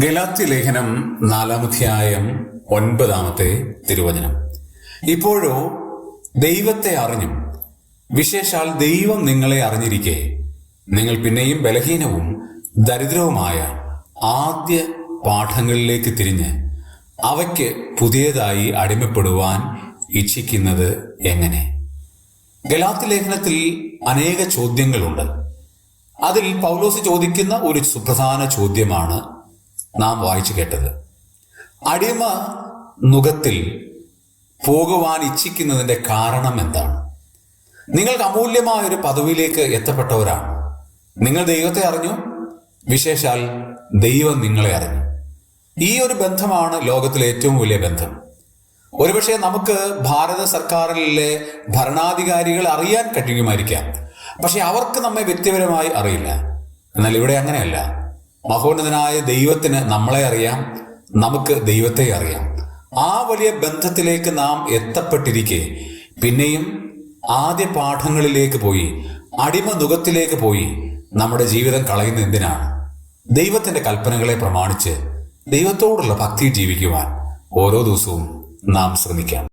ഗലാത്യ ലേഖനം 4-ാം 9-ാമത്തെ തിരുവചനം. ഇപ്പോഴോ ദൈവത്തെ അറിഞ്ഞും വിശേഷാൽ ദൈവം നിങ്ങളെ അറിഞ്ഞിരിക്കെ നിങ്ങൾ പിന്നെയും ബലഹീനവും ദരിദ്രവുമായ ആദ്യ പാഠങ്ങളിലേക്ക് തിരിഞ്ഞ് അവയ്ക്ക് പുതിയതായി അടിമപ്പെടുവാൻ ഇച്ഛിക്കുന്നത് എങ്ങനെ? ഗലാത്യ ലേഖനത്തിൽ അനേക ചോദ്യങ്ങളുണ്ട്. അതിൽ പൗലോസ് ചോദിക്കുന്ന ഒരു സുപ്രധാന ചോദ്യമാണ് നാം വായിച്ചു കേട്ടത്. അടിമ നുകത്തിൽ പോകുവാൻ ഇച്ഛിക്കുന്നതിന്റെ കാരണം എന്താണ്? നിങ്ങൾക്ക് അമൂല്യമായ ഒരു പദവിയിലേക്ക് എത്തപ്പെട്ടവരാണ്. നിങ്ങൾ ദൈവത്തെ അറിഞ്ഞു, വിശേഷാൽ ദൈവം നിങ്ങളെ അറിഞ്ഞു. ഈ ഒരു ബന്ധമാണ് ലോകത്തിലെ ഏറ്റവും വലിയ ബന്ധം. ഒരുപക്ഷെ നമുക്ക് ഭാരത സർക്കാരിലെ ഭരണാധികാരികൾ അറിയാൻ കഴിയുമായിരിക്കാം, പക്ഷെ അവർക്ക് നമ്മെ വ്യക്തിപരമായി അറിയില്ല. എന്നാൽ ഇവിടെ അങ്ങനെയല്ല. മഹോന്നതനായ ദൈവത്തിന് നമ്മളെ അറിയാം, നമുക്ക് ദൈവത്തെ അറിയാം. ആ വലിയ ബന്ധത്തിലേക്ക് നാം എത്തപ്പെട്ടിരിക്കെ പിന്നെയും ആദ്യ പാഠങ്ങളിലേക്ക് പോയി, അടിമ നുകത്തിലേക്ക് പോയി നമ്മുടെ ജീവിതം കളയുന്ന എന്തിനാണ്? ദൈവത്തിന്റെ കൽപ്പനകളെ പ്രമാണിച്ച് ദൈവത്തോടുള്ള ഭക്തി ജീവിക്കുവാൻ ഓരോ ദിവസവും നാം ശ്രമിക്കാം.